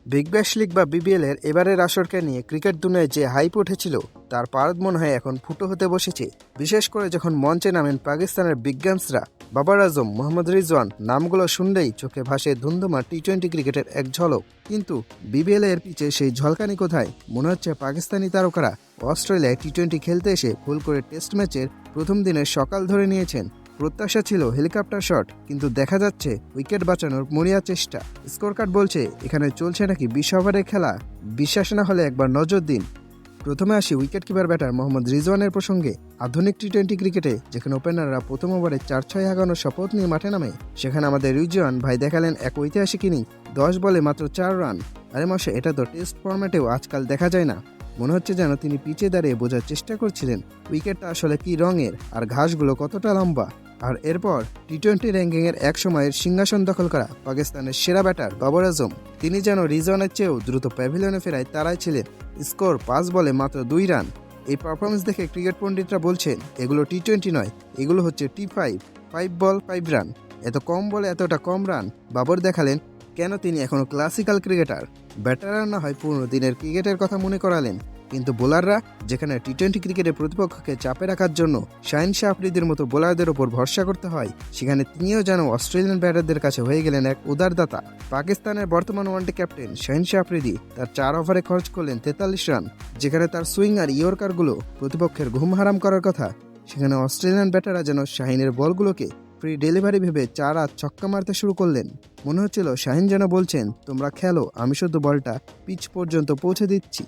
Big Bash league বা BBL এর এবারের আসরকে নিয়ে ক্রিকেট দুনিয়ায় যে হাইপ উঠেছিল তার পারদ মনে হয় এখন ফুটো হতে বসেছে। বিশেষ করে যখন মঞ্চে নামেন পাকিস্তানের বিগ গেমসরা। বাবর আজম, মোহাম্মদ রিজওয়ান নামগুলো শুনলেই চোখে ভাসে ধুন্ধুমা টি-20 ক্রিকেটের এক ঝলক। কিন্তু বিবিএল এর পিছে সেই ঝলকানি কোথায়? মনে হচ্ছে পাকিস্তানি তারকারা অস্ট্রেলিয়ায় টি-20 খেলতে এসে ভুল করে টেস্ট ম্যাচের প্রথম দিনের সকাল ধরে নিয়েছেন। প্রত্যাশা ছিল হেলিকপ্টার শট, কিন্তু দেখা যাচ্ছে উইকেট বাঁচানোর মরিয়া চেষ্টা। স্কোর কার্ড বলছে এখানে চলছে নাকি 20 ওভারের খেলা। বিশ্বাস না হলে একবার নজর দিন। প্রথমে আসি উইকেট কিপার ব্যাটার মোহাম্মদ রিজওয়ানের প্রসঙ্গে। আধুনিক টি-20 ক্রিকেটে যেখানে ওপেনাররা প্রথম ওভারে 4-6 হাঁকানোর শপথ নিয়ে মাঠে নামে, সেখানে আমাদের রিজওয়ান ভাই দেখালেন এক ঐতিহাসিক ইনিংস। 10 বলে মাত্র 4 রান। আরে মাসে, এটা তো টেস্ট ফরম্যাটেও আজকাল দেখা যায় না। মনে হচ্ছে যেন তিনি পিচে দাঁড়িয়ে বোঝার চেষ্টা করছিলেন উইকেটটা আসলে কি রঙের আর ঘাসগুলো কতটা লম্বা। আর এরপর টি-20 র্যাঙ্কিংয়ের এক সময়ের সিংহাসন দখল করা পাকিস্তানের সেরা ব্যাটার বাবর আজম, তিনি যেন রিজওয়ানের চেয়েও দ্রুত প্যাভিলিয়নে ফেরায় তারাই ছিলেন। স্কোর 5 বলে মাত্র 2 রান। এই পারফরমেন্স দেখে ক্রিকেট পণ্ডিতরা বলছেন এগুলো টি-20 নয়, এগুলো হচ্ছে টি5। 5 বল 5 রান, এত কম বলে এতটা কম রান। বাবর দেখালেন কেন তিনি এখনো ক্লাসিক্যাল ক্রিকেটার। ব্যাটাররা না হয় পুরনো দিনের ক্রিকেটের কথা মনে করালেন, কিন্তু বোলাররা যেখানে টি-20 ক্রিকেটে প্রতিপক্ষকে চাপে রাখার জন্য শাহিন শাহ আফ্রিদির মতো বোলারদের ওপর ভরসা করতে হয়, সেখানে তিনিও যেন অস্ট্রেলিয়ান ব্যাটারদের কাছে হয়ে গেলেন এক উদারদাতা। পাকিস্তানের বর্তমান ওয়ানডে ক্যাপ্টেন শাহিন শাহ আফ্রিদি তার 4 ওভারে খরচ করলেন 43 রান। যেখানে তার সুইং আর ইয়র্কারগুলো প্রতিপক্ষের ঘুম হারাম করার কথা, সেখানে অস্ট্রেলিয়ান ব্যাটাররা যেন শাহিনের বলগুলোকে ফ্রি ডেলিভারি ভেবে 4 আর ছক্কা মারতে শুরু করলেন। মনে হচ্ছিল শাহিন যেন বলছেন, তোমরা খেলো, আমি শুধু বলটা পিচ পর্যন্ত পৌঁছে দিচ্ছি।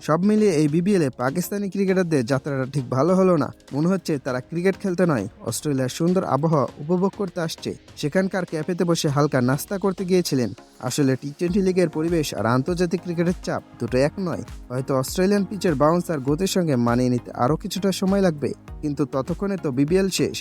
সব মিলিয়ে এই বিবিএলে পাকিস্তানি ক্রিকেটারদের যাত্রাটা ঠিক ভালো হলো না। মনে হচ্ছে তারা ক্রিকেট খেলতে নয়, অস্ট্রেলিয়ার সুন্দর আবহাওয়া উপভোগ করতে আসছে। সেখানকার ক্যাফেতে বসে হালকা নাস্তা করতে গিয়েছিলেন। আসলে টি-20 লিগের পরিবেশ আর আন্তর্জাতিক ক্রিকেটের চাপ দুটো এক নয়। হয়তো অস্ট্রেলিয়ান পিচের বাউন্স আর গতির সঙ্গে মানিয়ে নিতে আরও কিছুটা সময় লাগবে, কিন্তু ততক্ষণে তো বিবিএল শেষ।